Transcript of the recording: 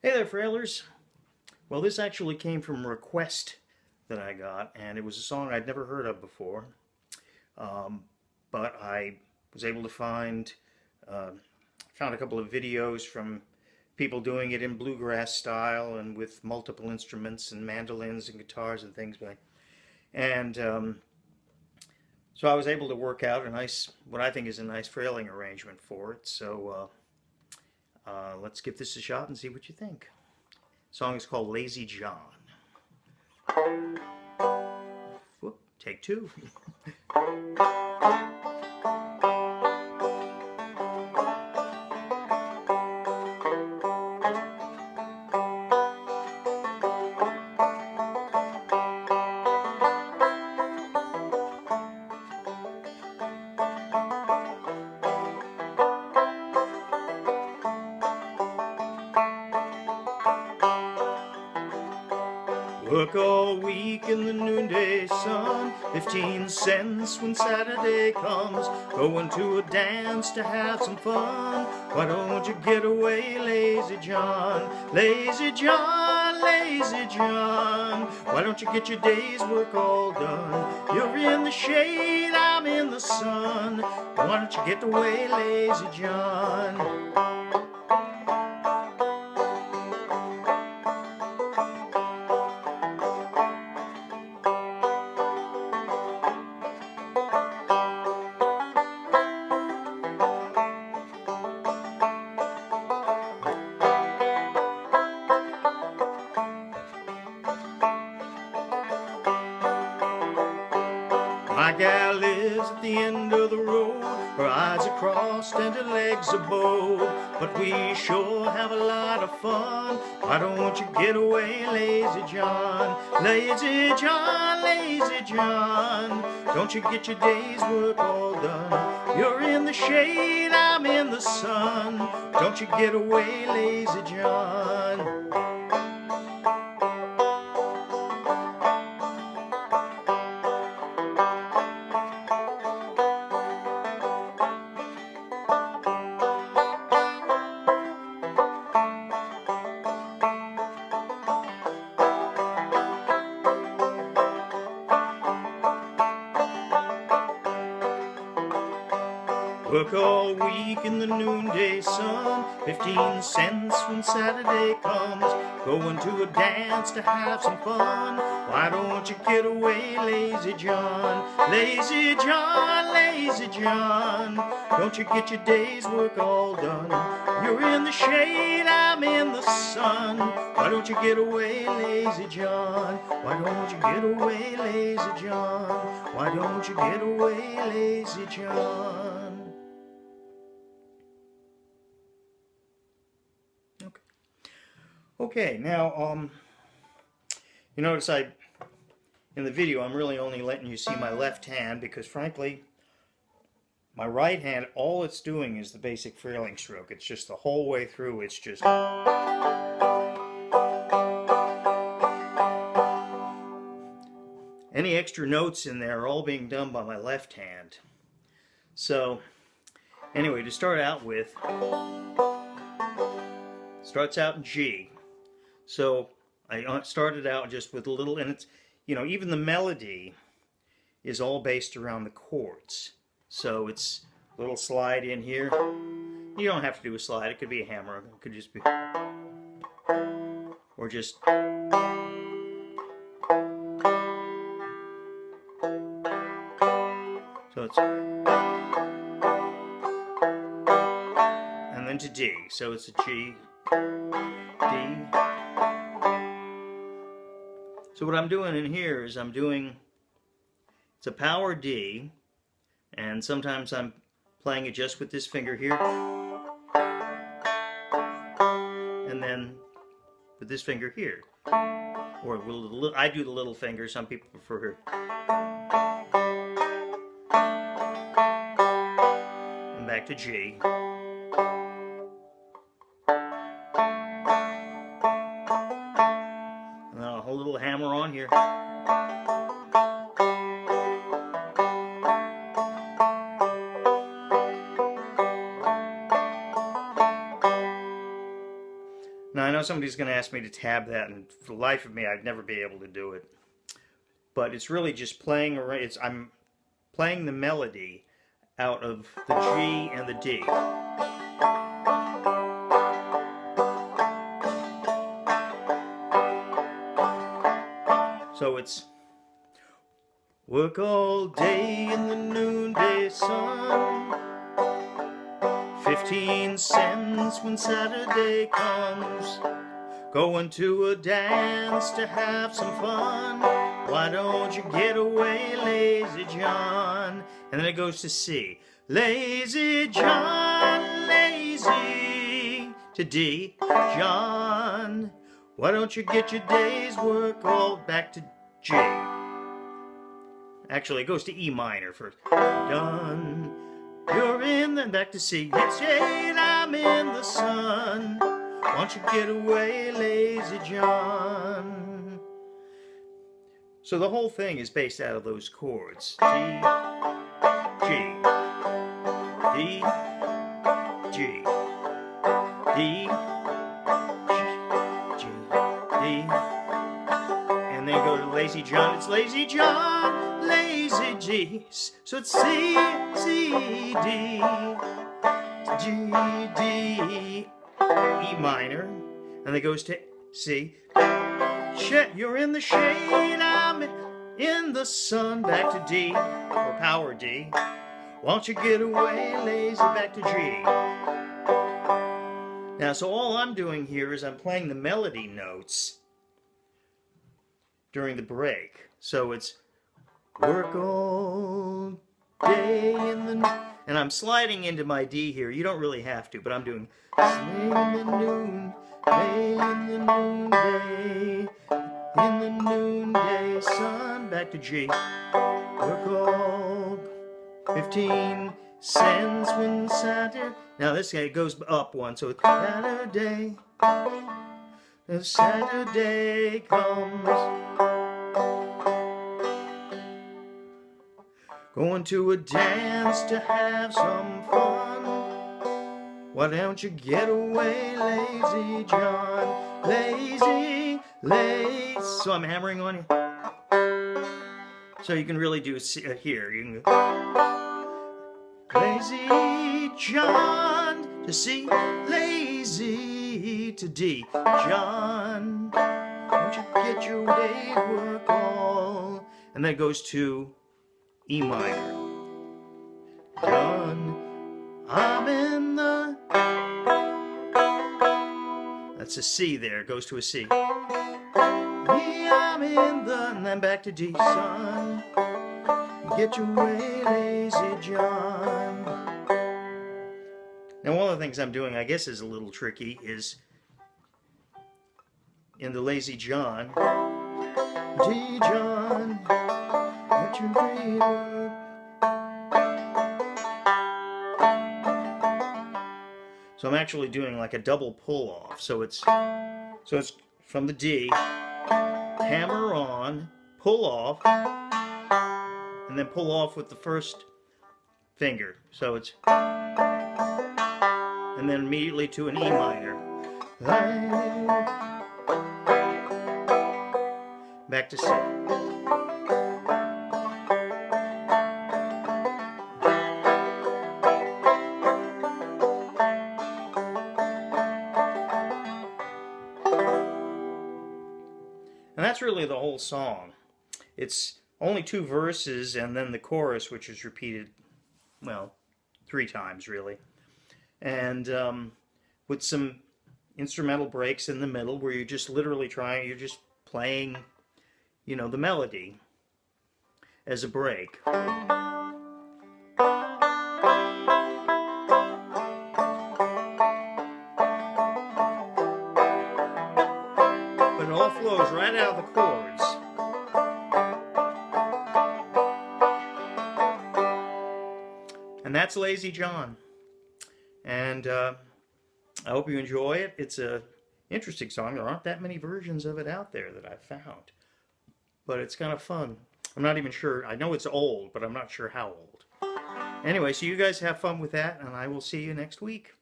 Hey there, Frailers. Well, this actually came from a request that I got, and it was a song I'd never heard of before. But I was able to find a couple of videos from people doing it in bluegrass style and with multiple instruments and mandolins and guitars and things. And so I was able to work out a nice, what I think is a nice Frailing arrangement for it. So let's give this a shot and see what you think. The song is called Lazy John. Whoop, take two. Work all week in the noonday sun, 15 cents when Saturday comes. Going to a dance to have some fun. Why don't you get away, Lazy John? Lazy John, Lazy John. Why don't you get your day's work all done? You're in the shade, I'm in the sun. Why don't you get away, Lazy John? My gal lives at the end of the road. Her eyes are crossed and her legs are bowed. But we sure have a lot of fun. Why don't you get away, Lazy John? Lazy John, Lazy John. Don't you get your day's work all done? You're in the shade, I'm in the sun. Don't you get away, Lazy John? Work all week in the noonday sun, 15 cents when Saturday comes. Going to a dance to have some fun. Why don't you get away, Lazy John? Lazy John, Lazy John. Don't you get your day's work all done? You're in the shade, I'm in the sun. Why don't you get away, Lazy John? Why don't you get away, Lazy John? Why don't you get away, Lazy John? Okay, now, you notice in the video, I'm really only letting you see my left hand because, frankly, my right hand, all it's doing is the basic Frailing stroke. It's just the whole way through, it's just... Any extra notes in there are all being done by my left hand. So, anyway, to start out with, starts out in G. So I started out just with a little, and it's, you know, even the melody is all based around the chords. So it's a little slide in here. You don't have to do a slide, it could be a hammer, it could just be, or just, so it's, and then to D. So it's a G, D. So what I'm doing in here is it's a power D, and sometimes I'm playing it just with this finger here, and then with this finger here, or I do the little finger, some people prefer and back to G. And then I'll hold a little hammer on here. Now I know somebody's going to ask me to tab that, and for the life of me, I'd never be able to do it. But it's really just playing. I'm playing the melody out of the G and the D. So it's work all day in the noonday sun, 15 cents when Saturday comes, going to a dance to have some fun. Why don't you get away, lazy John? And then it goes to C. Lazy John, lazy, to D. John, why don't you get your day's work all back to G? Actually, it goes to E minor first. Done. You're in, then back to C. It's 8, I'm in the sun. Why don't you get away, lazy John? So the whole thing is based out of those chords. G, G, D, G, D, G, D, and then go to lazy John. It's lazy John, lazy G. So it's C, C, D, G, D, E minor, and then it goes to C. You're in the shade, I'm in the sun, back to D, or power D. Won't you get away, lazy, back to G. Now, so all I'm doing here is I'm playing the melody notes during the break. So it's work all day in the... And I'm sliding into my D here. You don't really have to, but I'm doing sleigh in the noon, lay in the noonday, in the noonday sun, back to G. Work all 15 cents when Saturday. Now this guy goes up one, so it's Saturday. The Saturday comes. Going to a dance to have some fun. Why don't you get away, lazy John? Lazy, lazy. So I'm hammering on you. So you can really do here. You can go lazy John to C, lazy to D. John, won't you get your day work all? And then it goes to E minor. John, I'm in the... That's a C there. It goes to a C. I'm in the... And then back to D. Son, get your way, lazy John. Now, one of the things I'm doing, I guess, is a little tricky, is in the lazy John. D John, let your day work. So I'm actually doing like a double pull off. So it's from the D, hammer on, pull off, and then pull off with the first finger. So it's, and then immediately to an E minor. Back to C. And that's really the whole song. It's only 2 verses and then the chorus, which is repeated, well, 3 times really. And with some instrumental breaks in the middle where you're just literally trying, you're just playing, you know, the melody as a break. But it all flows right out of the chords. And that's Lazy John. And I hope you enjoy it. It's a interesting song. There aren't that many versions of it out there that I've found. But it's kind of fun. I'm not even sure. I know it's old, but I'm not sure how old. Anyway, so you guys have fun with that, and I will see you next week.